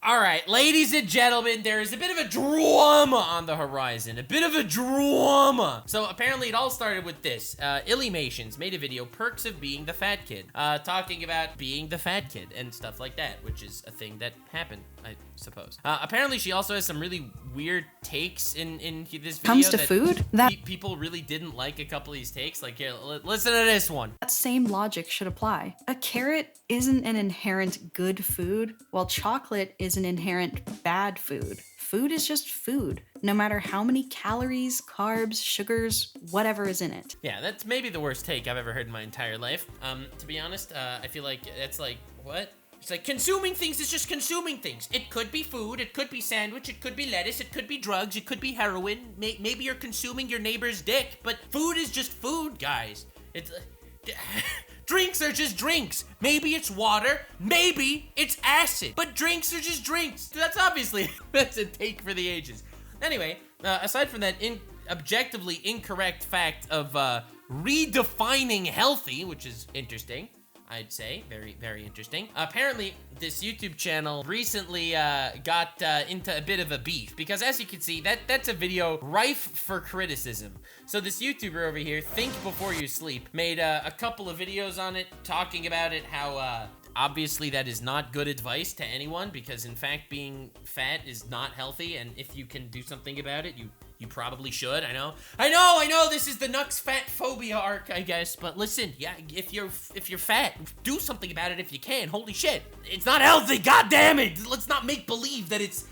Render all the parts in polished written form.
All right, ladies and gentlemen, there is a bit of a drama on the horizon. A bit of a drama. So apparently it all started with this. Illymations made a video, Perks of Being the Fat Kid, talking about being the fat kid and stuff like that, which is a thing that happened, I suppose. Apparently she also has some really weird takes in this video. Comes to food? People really didn't like a couple of these takes. Like, here, listen to this one. That same logic should apply. A carrot isn't an inherent good food, while chocolate is an inherent bad food. Food is just food, no matter how many calories, carbs, sugars, whatever is in it. Yeah, that's maybe the worst take I've ever heard in my entire life. To be honest, I feel like that's like, what? It's like consuming things is just consuming things. It could be food, it could be sandwich, it could be lettuce, it could be drugs, it could be heroin. Maybe you're consuming your neighbor's dick, but food is just food, guys. It's drinks are just drinks. Maybe it's water, maybe it's acid, but drinks are just drinks. That's obviously, that's a take for the ages. Anyway, aside from that objectively incorrect fact of redefining healthy, which is interesting, I'd say, very, very interesting. Apparently, this YouTube channel recently got into a bit of a beef because, as you can see, that's a video rife for criticism. So this YouTuber over here, Think Before You Sleep, made a couple of videos on it, talking about it, how obviously that is not good advice to anyone because, in fact, being fat is not healthy, and if you can do something about it, you probably should. I know, this is the Nux fat phobia arc, I guess, but listen, yeah, if you're fat, do something about it if you can. Holy shit. It's not healthy, god damn it! Let's not make believe that it's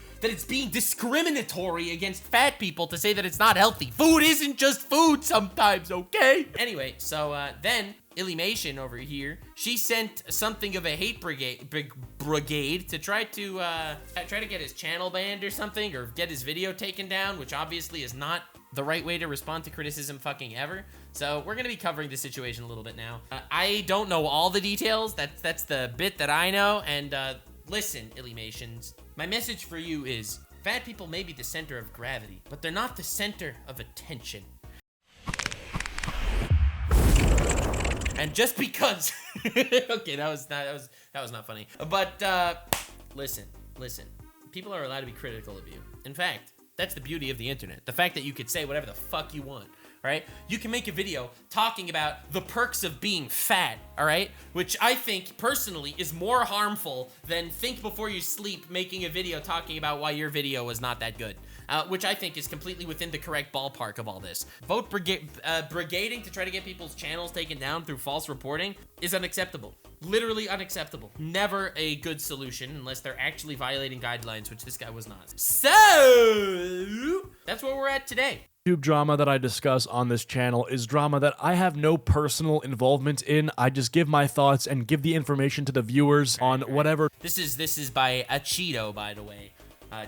being discriminatory against fat people to say that it's not healthy. Food isn't just food sometimes, okay? Anyway, so then Illymation over here, she sent something of a hate brigade to try to get his channel banned or something, or get his video taken down, which obviously is not the right way to respond to criticism fucking ever. So we're gonna be covering the situation a little bit now. I don't know all the details. That's the bit that I know. And listen, Illymations, my message for you is fat people may be the center of gravity, but they're not the center of attention. And just because, okay, that was not funny. But listen, people are allowed to be critical of you. In fact, that's the beauty of the internet. The fact that you could say whatever the fuck you want. All right, you can make a video talking about the perks of being fat, all right, which I think personally is more harmful than Think Before You Sleep making a video talking about why your video was not that good, which I think is completely within the correct ballpark of all this. Vote brigading to try to get people's channels taken down through false reporting is unacceptable. Literally unacceptable. Never a good solution unless they're actually violating guidelines, which this guy was not. So that's where we're at today. YouTube drama that I discuss on this channel is drama that I have no personal involvement in. I just give my thoughts and give the information to the viewers on whatever. This is by a Cheeto, by the way.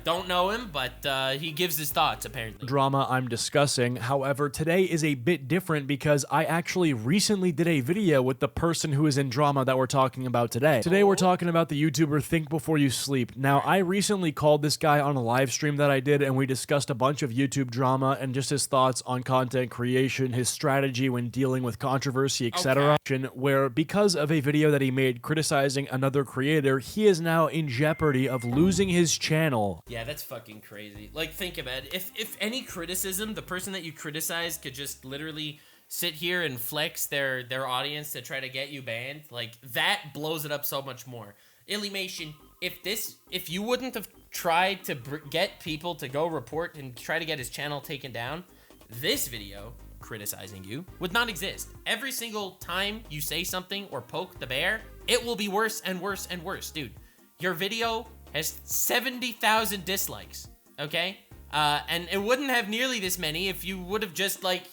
Don't know him, but he gives his thoughts, apparently. Drama I'm discussing. However, today is a bit different because I actually recently did a video with the person who is in drama that we're talking about today. Today we're talking about the YouTuber Think Before You Sleep. Now, I recently called this guy on a live stream that I did, and we discussed a bunch of YouTube drama and just his thoughts on content creation, his strategy when dealing with controversy, etc. Okay. Where, because of a video that he made criticizing another creator, he is now in jeopardy of losing his channel. Yeah, that's fucking crazy. Like, think about it. If any criticism, the person that you criticize could just literally sit here and flex their audience to try to get you banned, like, that blows it up so much more. Illymation, if you wouldn't have tried to get people to go report and try to get his channel taken down, this video criticizing you would not exist. Every single time you say something or poke the bear, it will be worse and worse and worse. Dude, your video has 70,000 dislikes, okay? And it wouldn't have nearly this many if you would have just, like,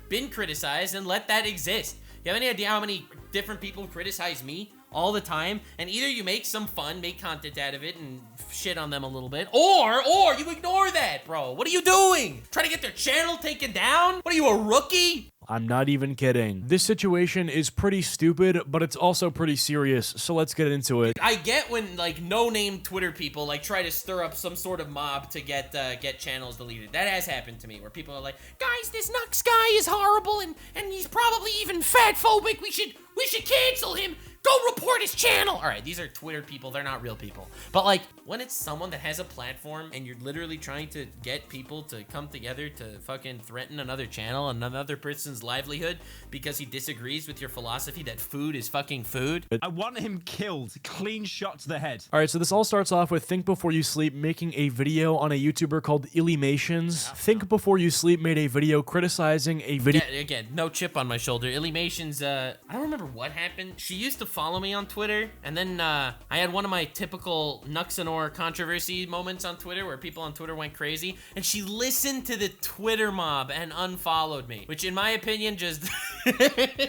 been criticized and let that exist. You have any idea how many different people criticize me all the time? And either you make some fun, make content out of it, and shit on them a little bit, or you ignore that, bro. What are you doing? Trying to get their channel taken down? What are you, a rookie? I'm not even kidding. This situation is pretty stupid, but it's also pretty serious, so let's get into it. I get when, like, no-name Twitter people, like, try to stir up some sort of mob to get channels deleted. That has happened to me, where people are like, guys, this Nux guy is horrible, and he's probably even fat-phobic. We should cancel him. Go report his channel. All right, these are Twitter people. They're not real people. But like, when it's someone that has a platform and you're literally trying to get people to come together to fucking threaten another channel and another person's livelihood because he disagrees with your philosophy that food is fucking food. I want him killed. Clean shot to the head. All right, so this all starts off with Think Before You Sleep making a video on a YouTuber called Illymations. Think Before You Sleep made a video criticizing a video. Yeah, again, no chip on my shoulder. Illymations, I don't remember what happened. She used to follow me on Twitter, and then I had one of my typical Nuxanor controversy moments on Twitter where people on Twitter went crazy, and she listened to the Twitter mob and unfollowed me, which in my opinion just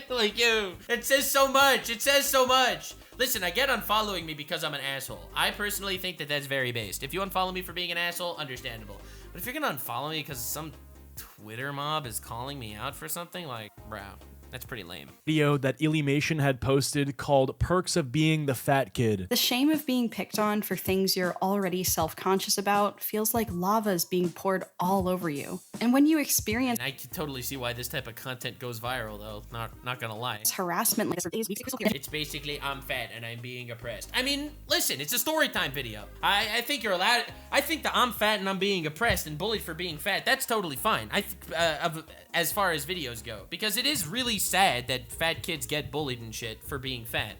like, yo, it says so much. It says so much. Listen, I get unfollowing me because I'm an asshole. I personally think that that's very based. If you unfollow me for being an asshole, understandable. But if you're gonna unfollow me because some Twitter mob is calling me out for something, like, bro, that's pretty lame. Video that Illymation had posted called Perks of Being the Fat Kid. The shame of being picked on for things you're already self-conscious about feels like lava is being poured all over you. And when you experience And I can totally see why this type of content goes viral, though. Not gonna lie. harassment like this, It's basically, I'm fat and I'm being oppressed. I mean, listen, it's a story time video. I think you're allowed. I think that I'm fat and I'm being oppressed and bullied for being fat, that's totally fine. As far as videos go, because it is really sad that fat kids get bullied and shit for being fat.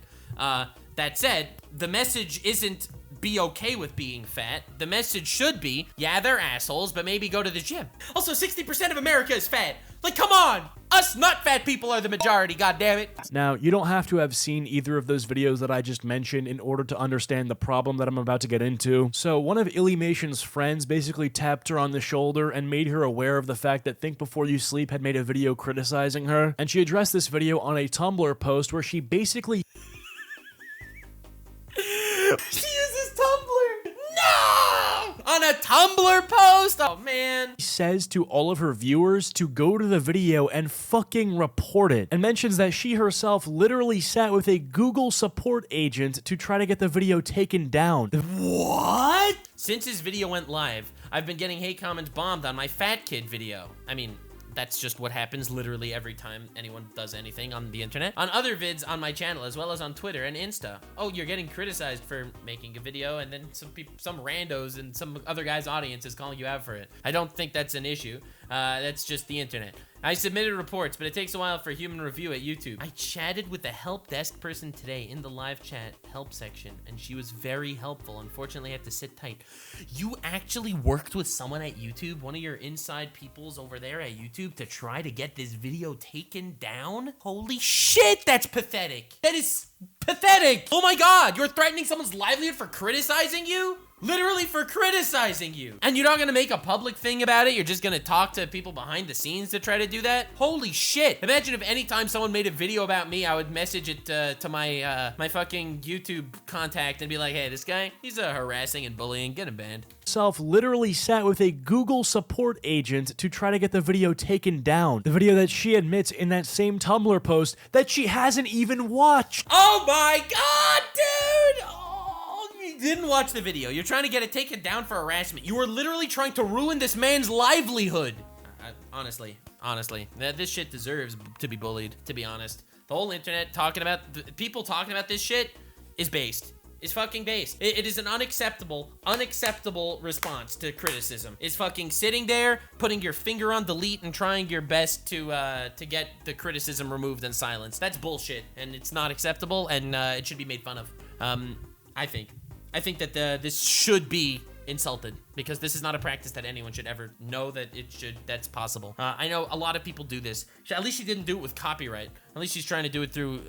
That said, the message isn't be okay with being fat. The message should be, yeah, they're assholes, but maybe go to the gym. Also, 60% of America is fat. Like, come on! Us not fat people are the majority, goddammit. Now, you don't have to have seen either of those videos that I just mentioned in order to understand the problem that I'm about to get into. So, one of Illymation's friends basically tapped her on the shoulder and made her aware of the fact that Think Before You Sleep had made a video criticizing her, and she addressed this video on a Tumblr post where she basically She uses Tumblr. No! On a Tumblr post? Oh, man. says to all of her viewers to go to the video and fucking report it, and mentions that she herself literally sat with a Google support agent to try to get the video taken down. What? Since his video went live, I've been getting hate comments bombed on my fat kid video. I mean, that's just what happens literally every time anyone does anything on the internet. On other vids on my channel, as well as on Twitter and Insta. Oh, you're getting criticized for making a video, and then some randos and some other guy's audience is calling you out for it. I don't think that's an issue. That's just the internet. I submitted reports, but it takes a while for human review at YouTube. I chatted with the help desk person today in the live chat help section, and she was very helpful. Unfortunately, I had to sit tight. You actually worked with someone at YouTube, one of your inside peoples over there at YouTube, to try to get this video taken down? Holy shit, that's pathetic. That is pathetic. Oh my god, you're threatening someone's livelihood for criticizing you? Literally for criticizing you. And you're not gonna make a public thing about it? You're just gonna talk to people behind the scenes to try to do that? Holy shit. Imagine if anytime someone made a video about me, I would message it to my my fucking YouTube contact and be like, hey, this guy, he's harassing and bullying, get him banned. Herself literally sat with a Google support agent to try to get the video taken down. The video that she admits in that same Tumblr post that she hasn't even watched. Oh my god, dude! You didn't watch the video. You're trying to get it taken down for harassment. You are literally trying to ruin this man's livelihood. Honestly, this shit deserves to be bullied, to be honest. The whole internet talking about, people talking about this shit is based. It's fucking based. It is an unacceptable response to criticism. It's fucking sitting there, putting your finger on delete and trying your best to get the criticism removed and silenced. That's bullshit, and it's not acceptable, and it should be made fun of. I think that this should be insulted, because this is not a practice that anyone should ever know that that's possible. I know a lot of people do this. At least she didn't do it with copyright. At least she's trying to do it through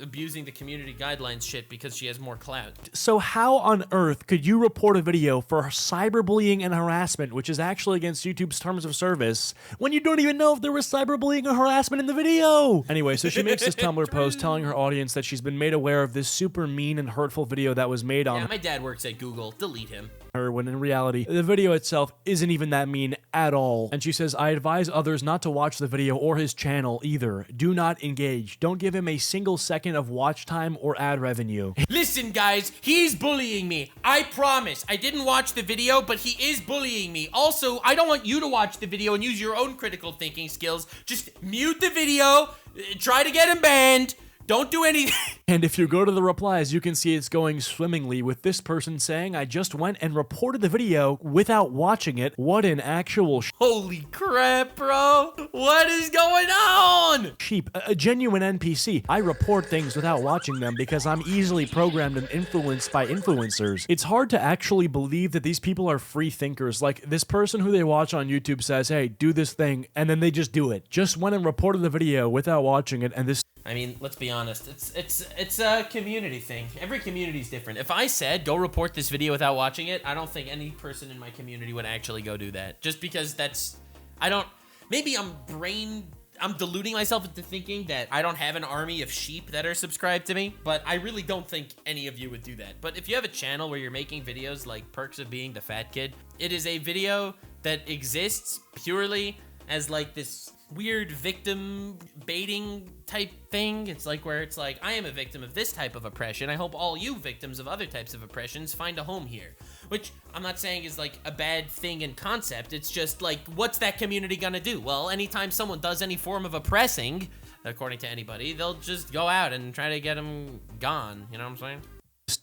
abusing the community guidelines shit because she has more clout. So how on earth could you report a video for cyberbullying and harassment, which is actually against YouTube's terms of service, when you don't even know if there was cyberbullying or harassment in the video? Anyway, so she makes this Tumblr post telling her audience that she's been made aware of this super mean and hurtful video that was made on Yeah, my dad works at Google. Delete him. her, when in reality, the video itself isn't even that mean at all. And she says, I advise others not to watch the video or his channel either. Do not engage. Don't give him a single second of watch time or ad revenue. Listen, guys, he's bullying me. I promise. I didn't watch the video, but he is bullying me. Also, I don't want you to watch the video and use your own critical thinking skills. Just mute the video, try to get him banned, Don't do anything. And if you go to the replies, you can see it's going swimmingly with this person saying, I just went and reported the video without watching it. What an actual Holy crap, bro. What is going on? sheep, a genuine NPC. I report things without watching them because I'm easily programmed and influenced by influencers. It's hard to actually believe that these people are free thinkers. Like this person who they watch on YouTube says, hey, do this thing, and then they just do it. Just went and reported the video without watching it, and this I mean, let's be honest. It's a community thing. Every community is different. If I said go report this video without watching it, I don't think any person in my community would actually go do that. Just because maybe I'm deluding myself into thinking that I don't have an army of sheep that are subscribed to me, but I really don't think any of you would do that. But if you have a channel where you're making videos like Perks of Being the Fat Kid, it is a video that exists purely as like this weird victim baiting type thing. It's like where it's like, I am a victim of this type of oppression. I hope all you victims of other types of oppressions find a home here. Which I'm not saying is like a bad thing in concept. It's just like, what's that community gonna do? Well, anytime someone does any form of oppressing, according to anybody, they'll just go out and try to get them gone. You know what I'm saying?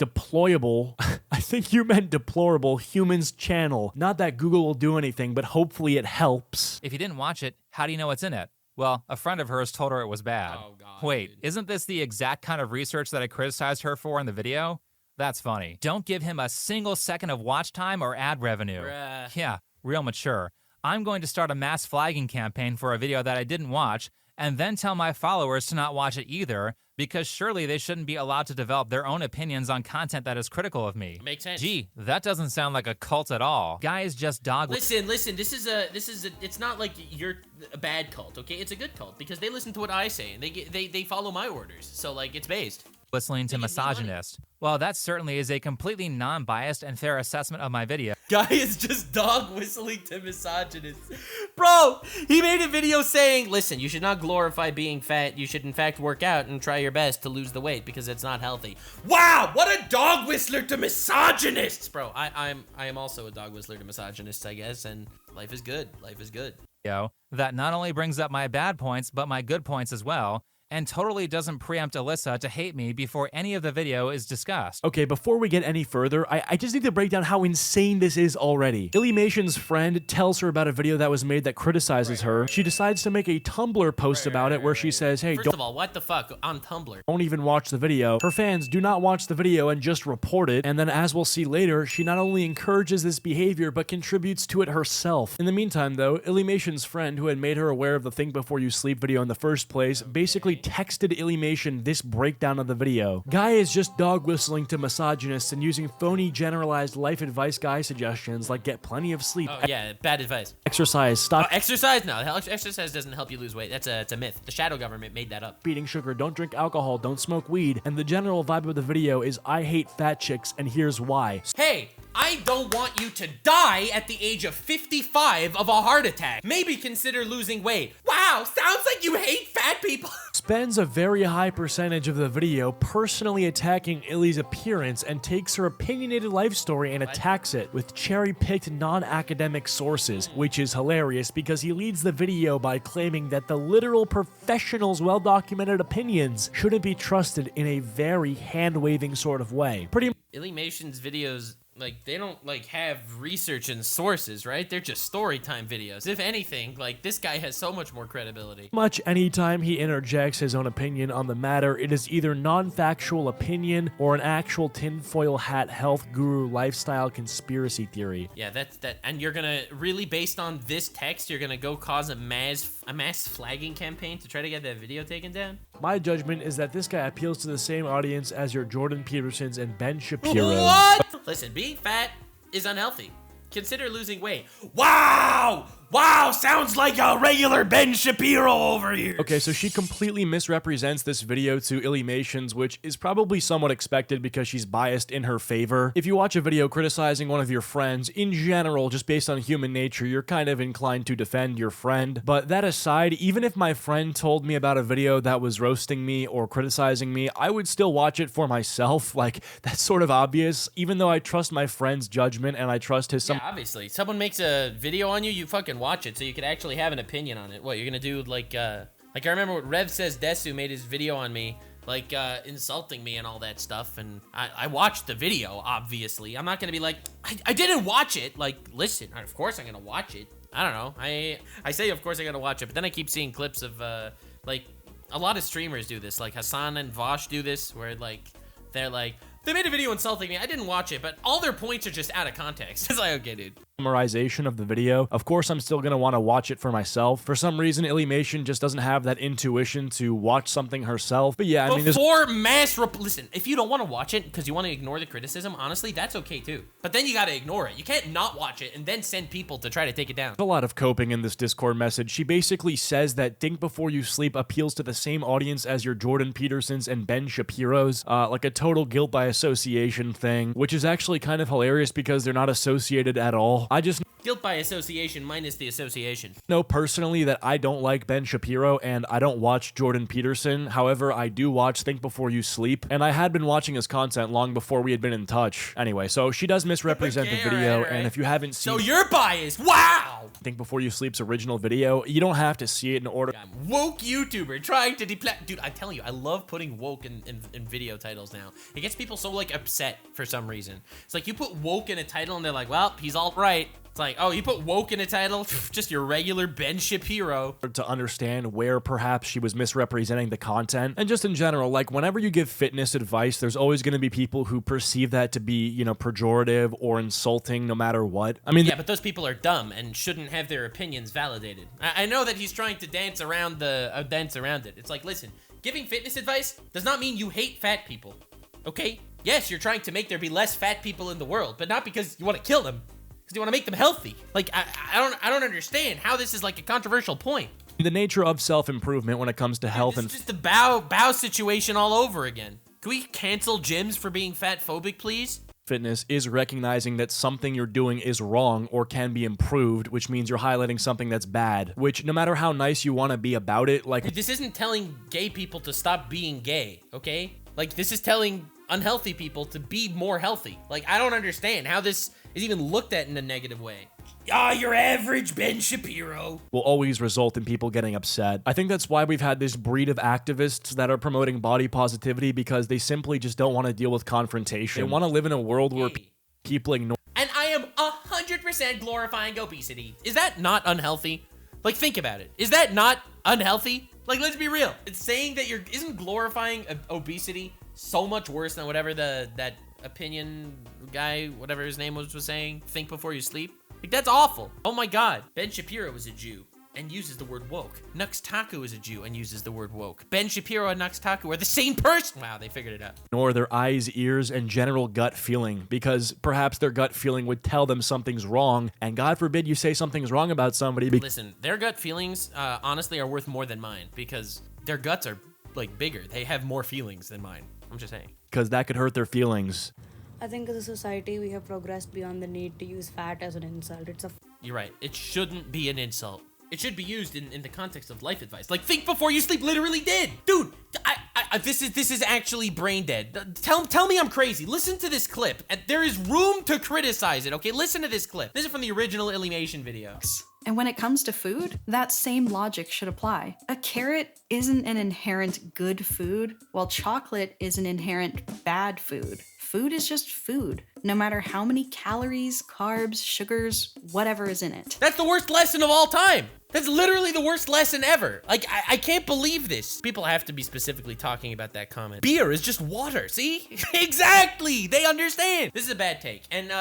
deployable, I think you meant deplorable, humans channel. Not that Google will do anything, but hopefully it helps. If you didn't watch it, how do you know what's in it? Well, a friend of hers told her it was bad. Oh, God, Wait, dude. isn't this the exact kind of research that I criticized her for in the video? That's funny. Don't give him a single second of watch time or ad revenue. Bruh. Yeah, real mature. I'm going to start a mass flagging campaign for a video that I didn't watch, and then tell my followers to not watch it either, because surely they shouldn't be allowed to develop their own opinions on content that is critical of me. Makes sense. Gee, that doesn't sound like a cult at all. Guy is just dog. Listen, this is it's not like you're a bad cult, okay? It's a good cult because they listen to what I say and they follow my orders. So like it's based. Whistling to They give me money. misogynist. Well, that certainly is a completely non-biased and fair assessment of my video. Guy is just dog whistling to misogynists. Bro, he made a video saying, listen, you should not glorify being fat. You should in fact work out and try your best to lose the weight because it's not healthy. Wow, what a dog whistler to misogynists. Bro, I am also a dog whistler to misogynists, I guess, and life is good. Life is good. That not only brings up my bad points, but my good points as well, and totally doesn't preempt Alyssa to hate me before any of the video is discussed. Okay, before we get any further, I just need to break down how insane this is already. Illymation's friend tells her about a video that was made that criticizes her. She decides to make a Tumblr post about it where she says, hey, First of all, what the fuck? On Tumblr. don't even watch the video. Her fans do not watch the video and just report it. And then as we'll see later, she not only encourages this behavior, but contributes to it herself. In the meantime though, Illymation's friend, who had made her aware of the Think Before You Sleep video in the first place, basically texted Illymation this breakdown of the video. Guy is just dog whistling to misogynists and using phony generalized life advice guy suggestions like get plenty of sleep, Oh yeah, bad advice. exercise, stop Exercise? No, exercise doesn't help you lose weight. It's a myth. The shadow government made that up. eating sugar, don't drink alcohol, don't smoke weed. And the general vibe of the video is I hate fat chicks and here's why. Hey, I don't want you to die at the age of 55 of a heart attack. Maybe consider losing weight. Wow, sounds like you hate fat people. Spends a very high percentage of the video personally attacking Illy's appearance and takes her opinionated life story and attacks it with cherry-picked non-academic sources, which is hilarious because he leads the video by claiming that the literal professional's well-documented opinions shouldn't be trusted in a very hand-waving sort of way. Pretty Illymation's videos, like, they don't, like, have research and sources, right? They're just story time videos. If anything, like, this guy has so much more credibility. much anytime he interjects his own opinion on the matter, it is either non-factual opinion or an actual tinfoil hat health guru lifestyle conspiracy theory. Yeah, that's that. And you're gonna, really based on this text, you're gonna go cause a mass flagging campaign to try to get that video taken down? My judgment is that this guy appeals to the same audience as your Jordan Petersons and Ben Shapiro's. What? Listen, being fat is unhealthy. Consider losing weight. Wow! Wow, sounds like a regular Ben Shapiro over here. Okay, so she completely misrepresents this video to Illymation's, which is probably somewhat expected because she's biased in her favor. If you watch a video criticizing one of your friends, in general, just based on human nature, you're kind of inclined to defend your friend. But that aside, even if my friend told me about a video that was roasting me or criticizing me, I would still watch it for myself. Like, that's sort of obvious. Even though I trust my friend's judgment and I trust his... Yeah, obviously. Someone makes a video on you, you fucking watch it so you could actually have an opinion on it. What, you're gonna do like I remember what Rev Says Desu made his video on me like insulting me and all that stuff, and I watched the video, obviously. I'm not gonna be like, I didn't watch it. Like, listen, of course I'm gonna watch it. I don't know. I say of course I'm gonna watch it, but then I keep seeing clips of like a lot of streamers do this, like Hassan and Vosh do this, where like they're like, they made a video insulting me. I didn't watch it, but all their points are just out of context. It's like, okay, dude. Summarization of the video. Of course, I'm still gonna want to watch it for myself. For some reason, Illymation just doesn't have that intuition to watch something herself. But yeah, I mean, before listen, if you don't want to watch it because you want to ignore the criticism, honestly, that's okay too. But then you gotta ignore it. You can't not watch it and then send people to try to take it down. A lot of coping in this Discord message. She basically says that Think Before You Sleep appeals to the same audience as your Jordan Petersons and Ben Shapiro's, like a total guilt by association thing, which is actually kind of hilarious because they're not associated at all. I just guilt by association minus the association. know personally that I don't like Ben Shapiro and I don't watch Jordan Peterson. However, I do watch Think Before You Sleep, and I had been watching his content long before we had been in touch. Anyway, so she does misrepresent the video, and if you haven't seen... So you're biased! Wow! Think Before You Sleep's original video, you don't have to see it in order... Woke YouTuber trying to Dude, I'm telling you, I love putting woke in video titles now. It gets people so, like, upset for some reason. It's like, you put woke in a title, and they're like, well, he's alt-right. It's like, oh, you put woke in a title? Just your regular Ben Shapiro. To understand where perhaps she was misrepresenting the content. And just in general, like, whenever you give fitness advice, there's always going to be people who perceive that to be, you know, pejorative or insulting no matter what. I mean... Yeah, but those people are dumb and shouldn't have their opinions validated. I know that he's trying to dance around it. It's like, listen, giving fitness advice does not mean you hate fat people, okay? Yes, you're trying to make there be less fat people in the world, but not because you want to kill them. You want to make them healthy. Like, I don't understand how this is like a controversial point. The nature of self-improvement when it comes to health and... It's just the bow situation all over again. Can we cancel gyms for being fat phobic, please? Fitness is recognizing that something you're doing is wrong or can be improved, which means you're highlighting something that's bad, which no matter how nice you want to be about it, like... This isn't telling gay people to stop being gay, okay? Like, this is telling unhealthy people to be more healthy. Like, I don't understand how this is even looked at in a negative way. Ah, your average Ben Shapiro will always result in people getting upset. I think that's why we've had this breed of activists that are promoting body positivity, because they simply just don't want to deal with confrontation. They want to live in a world where people ignore. And I am 100% glorifying obesity. Is that not unhealthy? Like, think about it. Is that not unhealthy? Like, let's be real. It's saying that isn't glorifying obesity so much worse than whatever that opinion guy, whatever his name was saying, Think Before You Sleep? Like, that's awful. Oh my god. Ben Shapiro is a Jew and uses the word woke. Taku is a Jew and uses the word woke. Ben Shapiro and Taku are the same person. Wow, they figured it out. Nor their eyes, ears, and general gut feeling, because perhaps their gut feeling would tell them something's wrong, and God forbid you say something's wrong about somebody. Listen, their gut feelings, honestly, are worth more than mine, because their guts are, like, bigger. They have more feelings than mine. I'm just saying. Because that could hurt their feelings. I think as a society, we have progressed beyond the need to use fat as an insult. You're right. It shouldn't be an insult. It should be used in the context of life advice. Like, Think Before You Sleep literally did. Dude, this is actually brain dead. Tell me I'm crazy. Listen to this clip. There is room to criticize it, okay? Listen to this clip. This is from the original Illymation video. And when it comes to food, that same logic should apply. A carrot isn't an inherent good food, while chocolate is an inherent bad food. Food is just food, no matter how many calories, carbs, sugars, whatever is in it. That's the worst lesson of all time. That's literally the worst lesson ever. Like, I can't believe this. People have to be specifically talking about that comment. Beer is just water, see? Exactly, they understand. This is a bad take, and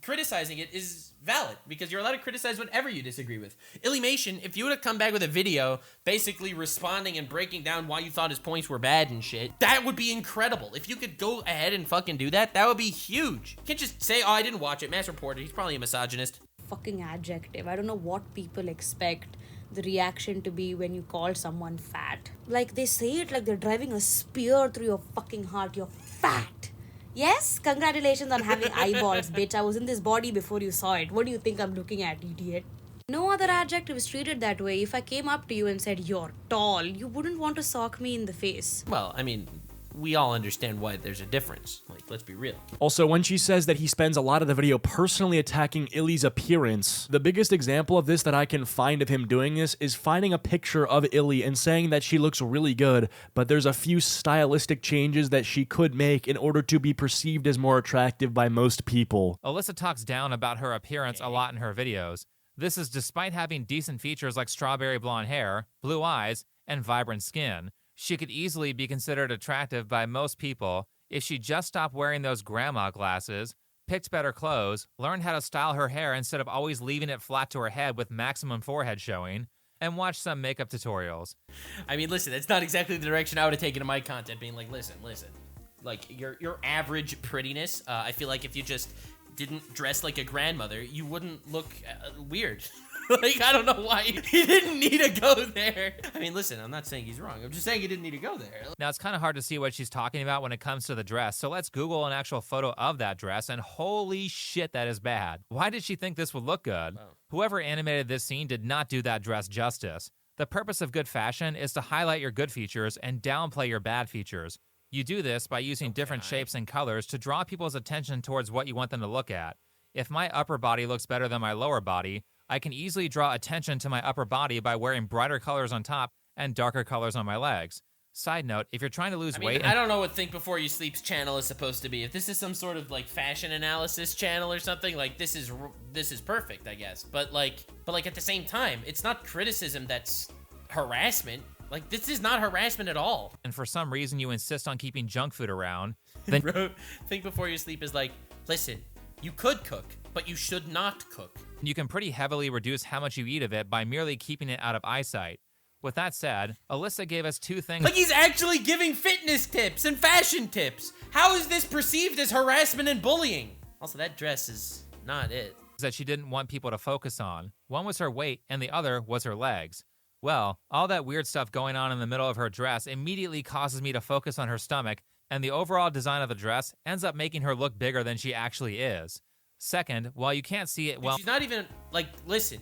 criticizing it is valid, because you're allowed to criticize whatever you disagree with. Illymation, if you would have come back with a video basically responding and breaking down why you thought his points were bad and shit, that would be incredible. If you could go ahead and fucking do that, that would be huge. You can't just say, oh, I didn't watch it. Mass reporter, he's probably a misogynist. Fucking adjective. I don't know what people expect the reaction to be when you call someone fat. Like, they say it like they're driving a spear through your fucking heart. You're fat. Yes, congratulations on having eyeballs, bitch. I was in this body before you saw it. What do you think I'm looking at, idiot? No other adjective is treated that way. If I came up to you and said, you're tall, you wouldn't want to sock me in the face. Well, I mean, we all understand why there's a difference. Like, let's be real. Also, when she says that he spends a lot of the video personally attacking Illy's appearance, the biggest example of this that I can find of him doing this is finding a picture of Illy and saying that she looks really good, but there's a few stylistic changes that she could make in order to be perceived as more attractive by most people. Alyssa talks down about her appearance a lot in her videos. This is despite having decent features like strawberry blonde hair, blue eyes, and vibrant skin. She could easily be considered attractive by most people if she just stopped wearing those grandma glasses, picked better clothes, learned how to style her hair instead of always leaving it flat to her head with maximum forehead showing, and watched some makeup tutorials. I mean, listen, that's not exactly the direction I would have taken in my content, being like, listen. Like, your average prettiness, I feel like if you just didn't dress like a grandmother, you wouldn't look weird. Like, I don't know why he didn't need to go there. I mean, listen, I'm not saying he's wrong. I'm just saying he didn't need to go there. Now, it's kind of hard to see what she's talking about when it comes to the dress, so let's Google an actual photo of that dress, and holy shit, that is bad. Why did she think this would look good? Oh. Whoever animated this scene did not do that dress justice. The purpose of good fashion is to highlight your good features and downplay your bad features. You do this by using different shapes and colors to draw people's attention towards what you want them to look at. If my upper body looks better than my lower body, I can easily draw attention to my upper body by wearing brighter colors on top and darker colors on my legs. Side note, if you're trying to lose weight... I don't know what Think Before You Sleep's channel is supposed to be. If this is some sort of, like, fashion analysis channel or something, like, this is perfect, I guess. But at the same time, it's not criticism that's harassment. Like, this is not harassment at all. And for some reason you insist on keeping junk food around, then... Bro, Think Before You Sleep is like, listen, you could cook, but you should not cook. You can pretty heavily reduce how much you eat of it by merely keeping it out of eyesight. With that said, Alyssa gave us two things— Like, he's actually giving fitness tips and fashion tips. How is this perceived as harassment and bullying? Also, that dress is not it. that she didn't want people to focus on. One was her weight, and the other was her legs. Well, all that weird stuff going on in the middle of her dress immediately causes me to focus on her stomach, and the overall design of the dress ends up making her look bigger than she actually is. Second, while you can't see it well— She's not even, like, listen,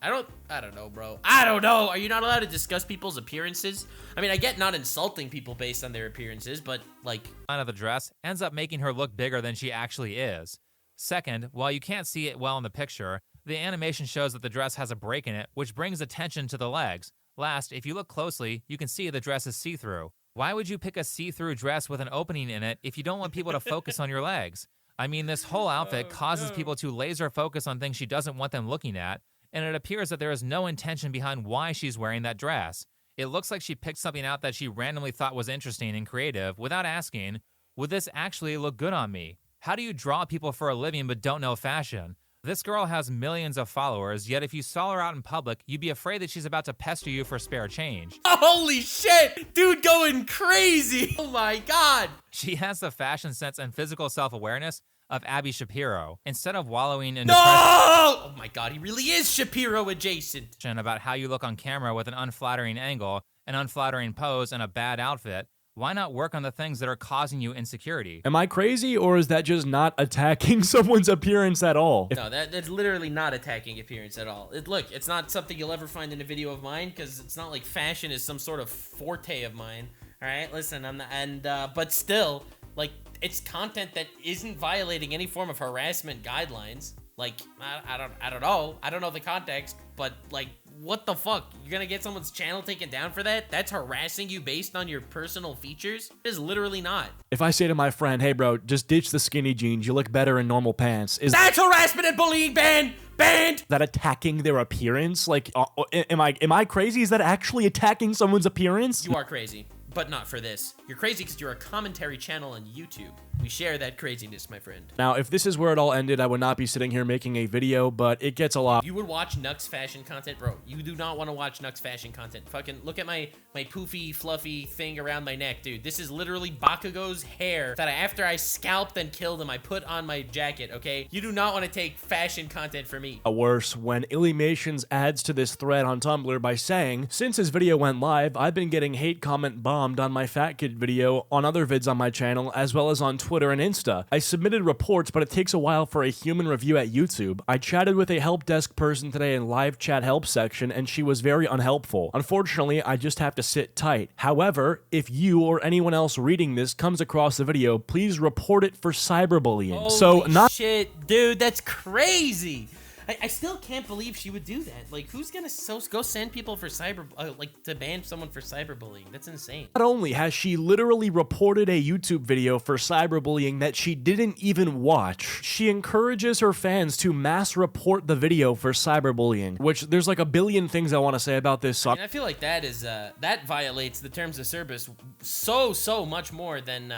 I don't know, bro. I don't know. Are you not allowed to discuss people's appearances? I mean, I get not insulting people based on their appearances, but, like— of the dress ends up making her look bigger than she actually is. Second, while you can't see it well in the picture, the animation shows that the dress has a break in it, which brings attention to the legs. Last, if you look closely, you can see the dress is see-through. Why would you pick a see-through dress with an opening in it if you don't want people to focus on your legs? I mean, this whole outfit causes people to laser focus on things she doesn't want them looking at, and it appears that there is no intention behind why she's wearing that dress. It looks like she picked something out that she randomly thought was interesting and creative without asking, would this actually look good on me? How do you draw people for a living but don't know fashion? This girl has millions of followers, yet if you saw her out in public, you'd be afraid that she's about to pester you for spare change. Holy shit! Dude going crazy! Oh my god! She has the fashion sense and physical self-awareness of Abby Shapiro. Instead of wallowing in No! Oh my god, he really is Shapiro adjacent. About how you look on camera with an unflattering angle, an unflattering pose, and a bad outfit, why not work on the things that are causing you insecurity? Am I crazy, or is that just not attacking someone's appearance at all? No, that's literally not attacking appearance at all. Look, it's not something you'll ever find in a video of mine, because it's not like fashion is some sort of forte of mine. Alright, listen, I'm not, but still, like, it's content that isn't violating any form of harassment guidelines. Like, I don't know the context, but, like, what the fuck? You're gonna get someone's channel taken down for that? That's harassing you based on your personal features? It is literally not. If I say to my friend, hey bro, just ditch the skinny jeans, you look better in normal pants, is That's harassment and bullying, banned! that attacking their appearance? Like, am I crazy? Is that actually attacking someone's appearance? You are crazy, but not for this. You're crazy because you're a commentary channel on YouTube. We share that craziness, my friend. Now, if this is where it all ended, I would not be sitting here making a video, but it gets a lot. You would watch Nux fashion content, bro. You do not want to watch Nux fashion content. Fucking look at my poofy, fluffy thing around my neck, dude. This is literally Bakugo's hair that after I scalped and killed him, I put on my jacket, okay? You do not want to take fashion content from me. Worse, when Illymation adds to this thread on Tumblr by saying, since his video went live, I've been getting hate comment bombed on my fat kid video, on other vids on my channel, as well as on Twitter and Insta. I submitted reports, but it takes a while for a human review at YouTube. I chatted with a help desk person today in live chat help section, and she was very unhelpful. Unfortunately, I just have to sit tight. However, if you or anyone else reading this comes across the video, please report it for cyberbullying. Holy shit, dude, that's crazy. I still can't believe she would do that. Like, who's gonna go send people for to ban someone for cyberbullying? That's insane. Not only has she literally reported a YouTube video for cyberbullying that she didn't even watch, she encourages her fans to mass report the video for cyberbullying, which there's like a billion things I want to say about this. I feel like that is that violates the terms of service so much more than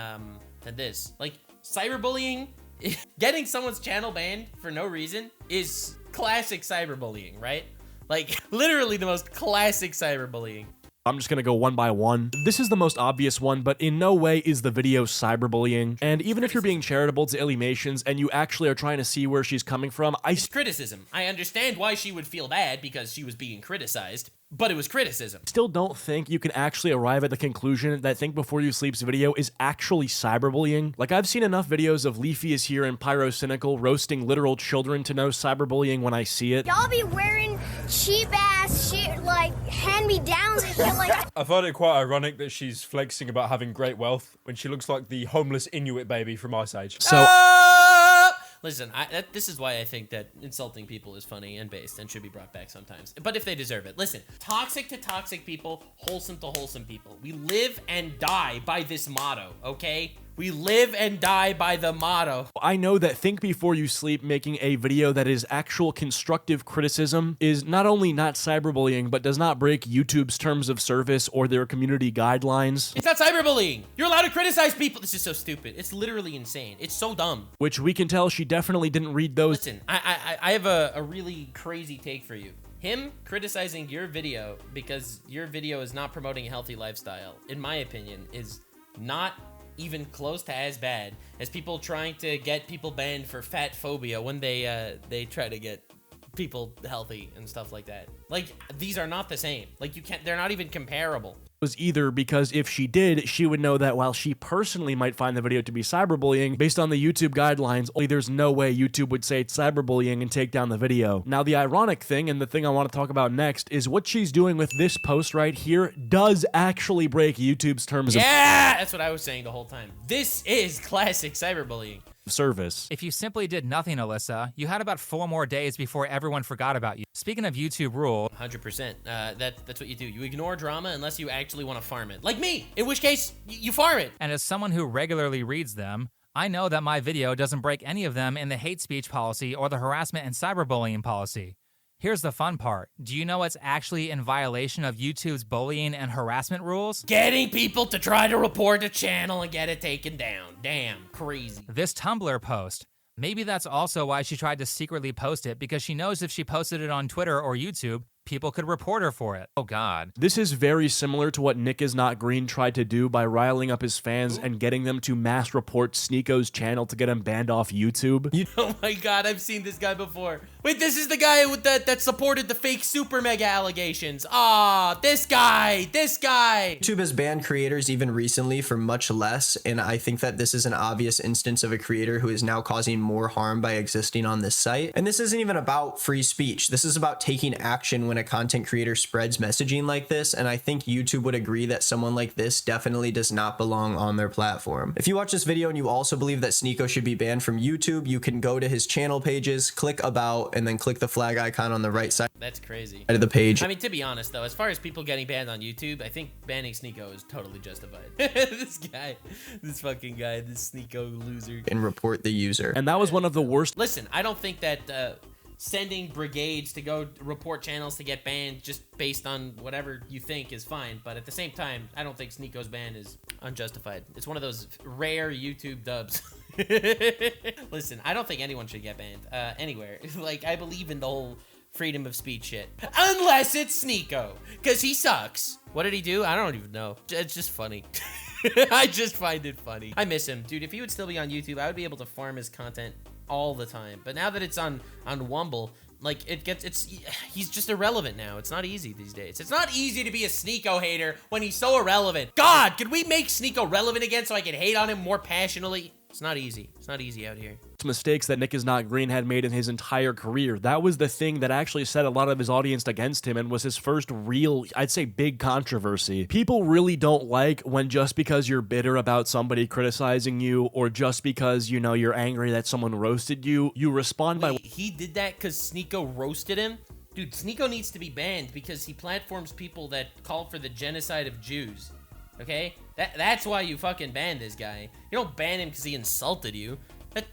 this. Like, cyberbullying, getting someone's channel banned for no reason is classic cyberbullying, right? Like, literally the most classic cyberbullying. I'm just gonna go one by one. This is the most obvious one, but in no way is the video cyberbullying. And even if you're being charitable to Illymations and you actually are trying to see where she's coming from, It's criticism. I understand why she would feel bad because she was being criticized, but it was criticism. Still don't think you can actually arrive at the conclusion that Think Before You Sleep's video is actually cyberbullying. Like, I've seen enough videos of Leafy is Here and Pyrocynical roasting literal children to know cyberbullying when I see it. Y'all be wearing cheap ass shit, like hand-me-downs and shit like that. I find it quite ironic that she's flexing about having great wealth when she looks like the homeless Inuit baby from Ice Age. So listen, this is why I think that insulting people is funny and based and should be brought back sometimes. But if they deserve it. Listen, toxic to toxic people, wholesome to wholesome people. We live and die by this motto, okay? We live and die by the motto. I know that Think Before You Sleep making a video that is actual constructive criticism is not only not cyberbullying, but does not break YouTube's terms of service or their community guidelines. It's not cyberbullying. You're allowed to criticize people. This is so stupid. It's literally insane. It's so dumb. Which we can tell she definitely didn't read those. Listen, I have a really crazy take for you. Him criticizing your video because your video is not promoting a healthy lifestyle, in my opinion, is not even close to as bad as people trying to get people banned for fat phobia when they try to get people healthy and stuff like that. Like, these are not the same. Like, they're not even comparable. Was either, because if she did, she would know that while she personally might find the video to be cyberbullying, based on the YouTube guidelines, there's no way YouTube would say it's cyberbullying and take down the video. Now, the ironic thing, and the thing I want to talk about next, is what she's doing with this post right here does actually break YouTube's terms of that's what I was saying the whole time. This is classic cyberbullying. Service. If you simply did nothing, Alyssa, you had about 4 more days before everyone forgot about you. Speaking of YouTube rule, 100%. That's what you do. You ignore drama unless you actually want to farm it. Like me, in which case, you farm it. and as someone who regularly reads them, I know that my video doesn't break any of them in the hate speech policy or the harassment and cyberbullying policy. Here's the fun part. Do you know what's actually in violation of YouTube's bullying and harassment rules? Getting people to try to report a channel and get it taken down. Damn, crazy. This Tumblr post. Maybe that's also why she tried to secretly post it, because she knows if she posted it on Twitter or YouTube, people could report her for it. Oh God. This is very similar to what Nick Is Not Green tried to do by riling up his fans and getting them to mass report Sneako's channel to get him banned off YouTube. Oh my God, I've seen this guy before. Wait, this is the guy with that supported the fake super mega allegations. Ah, this guy. YouTube has banned creators even recently for much less, and I think that this is an obvious instance of a creator who is now causing more harm by existing on this site. And this isn't even about free speech. This is about taking action when a content creator spreads messaging like this, and I think YouTube would agree that someone like this definitely does not belong on their platform. If you watch this video and you also believe that Sneako should be banned from YouTube, you can go to his channel pages, click about, and then click the flag icon on the right side. That's crazy. Of the page. I mean, to be honest though, as far as people getting banned on YouTube, I think banning Sneako is totally justified. This fucking guy, this Sneako loser. And report the user. And that was one of the worst. Listen, I don't think that sending brigades to go report channels to get banned just based on whatever you think is fine, but at the same time, I don't think Sneako's ban is unjustified. It's one of those rare YouTube dubs. Listen, I don't think anyone should get banned anywhere. Like, I believe in the whole freedom of speech shit, unless it's Sneako, because he sucks. What did he do? I don't even know. It's just funny. I just find it funny. I miss him, dude. If he would still be on YouTube, I would be able to farm his content all the time. But now that it's on Wumble, like, he's just irrelevant now. It's not easy these days. It's not easy to be a Sneako hater when he's so irrelevant. God, could we make Sneako relevant again so I can hate on him more passionately? It's not easy. It's not easy out here. Mistakes that Nick is Not Green had made in his entire career. That was the thing that actually set a lot of his audience against him and was his first real, I'd say, big controversy. People really don't like when just because you're bitter about somebody criticizing you or just because, you know, you're angry that someone roasted you, you respond by... He did that because Sneeko roasted him? Dude, Sneeko needs to be banned because he platforms people that call for the genocide of Jews. Okay? That's why you fucking ban this guy. You don't ban him because he insulted you.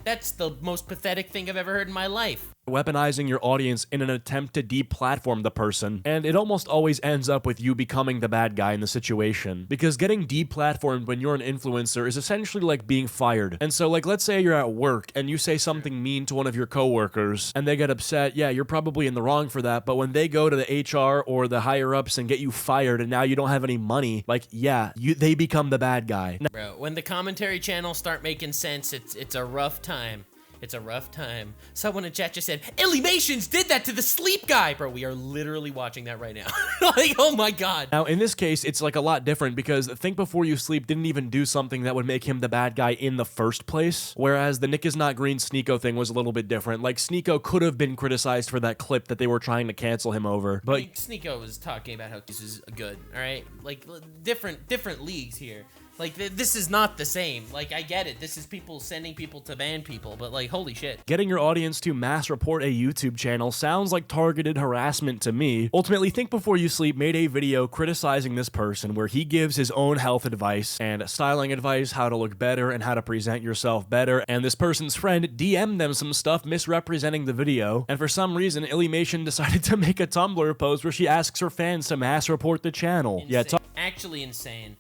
That's the most pathetic thing I've ever heard in my life. Weaponizing your audience in an attempt to deplatform the person, and it almost always ends up with you becoming the bad guy in the situation. Because getting deplatformed when you're an influencer is essentially like being fired. And so, like, let's say you're at work and you say something mean to one of your coworkers and they get upset. Yeah, you're probably in the wrong for that, but when they go to the HR or the higher ups and get you fired and now you don't have any money, like, yeah, they become the bad guy. Bro, when the commentary channels start making sense, it's a rough time. It's a rough time. Someone in chat just said, Illymations did that to the sleep guy. Bro, we are literally watching that right now. Like, oh my god. Now, in this case, it's like a lot different because Think Before You Sleep didn't even do something that would make him the bad guy in the first place. Whereas the Nick is Not Green Sneeko thing was a little bit different. Like, Sneeko could have been criticized for that clip that they were trying to cancel him over. But I mean, Sneeko was talking about how this is good, all right? Like, different leagues here. Like, this is not the same. Like, I get it. This is people sending people to ban people, but, like, holy shit. Getting your audience to mass report a YouTube channel sounds like targeted harassment to me. Ultimately, Think Before You Sleep made a video criticizing this person where he gives his own health advice and styling advice, how to look better and how to present yourself better, and this person's friend DM'd them some stuff misrepresenting the video, and for some reason, Illymation decided to make a Tumblr post where she asks her fans to mass report the channel. Insane. Yeah, actually insane.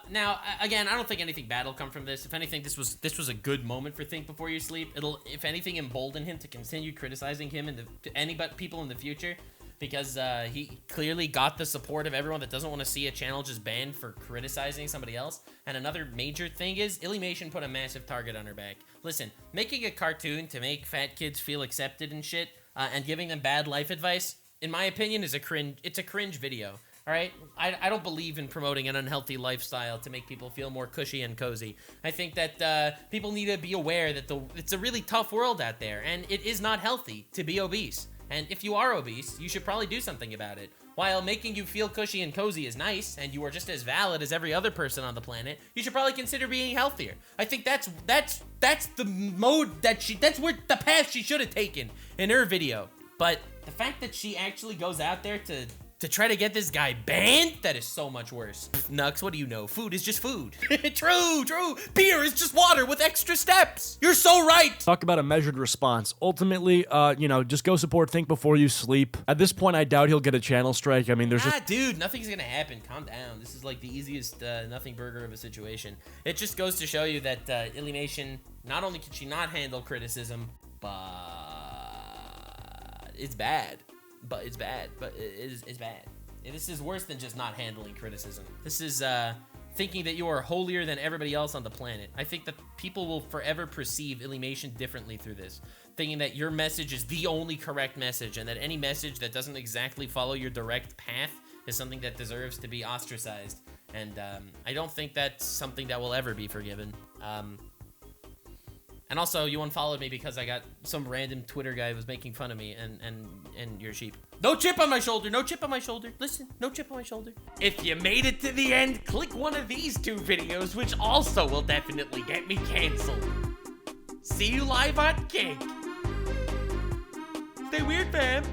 Now, again, I don't think anything bad will come from this. If anything, this was a good moment for Think Before You Sleep. It'll, if anything, embolden him to continue criticizing him and to people in the future, because he clearly got the support of everyone that doesn't want to see a channel just banned for criticizing somebody else. And another major thing is Illymation put a massive target on her back. Listen, making a cartoon to make fat kids feel accepted and shit, and giving them bad life advice, in my opinion, is a cringe. It's a cringe video. All right, I don't believe in promoting an unhealthy lifestyle to make people feel more cushy and cozy. I think that people need to be aware that it's a really tough world out there, and it is not healthy to be obese. And if you are obese, you should probably do something about it. While making you feel cushy and cozy is nice, and you are just as valid as every other person on the planet, you should probably consider being healthier. I think that's the mode that's where the path she should have taken in her video. But the fact that she actually goes out there to try to get this guy banned? That is so much worse. Nux, what do you know? Food is just food. True. Beer is just water with extra steps. You're so right. Talk about a measured response. Ultimately, you know, just go support Think Before You Sleep. At this point, I doubt he'll get a channel strike. I mean, there's just... dude, nothing's gonna happen. Calm down. This is like the easiest nothing burger of a situation. It just goes to show you that Illymation, not only can she not handle criticism, but it's bad. But it's bad. It's bad. This is worse than just not handling criticism. This is thinking that you are holier than everybody else on the planet. I think that people will forever perceive Illymation differently through this, thinking that your message is the only correct message, and that any message that doesn't exactly follow your direct path is something that deserves to be ostracized. And I don't think that's something that will ever be forgiven. And also, you unfollowed me because I got some random Twitter guy who was making fun of me, and you're a sheep. No chip on my shoulder, no chip on my shoulder. Listen, no chip on my shoulder. If you made it to the end, click one of these two videos, which also will definitely get me canceled. See you live on Kink. Stay weird, fam.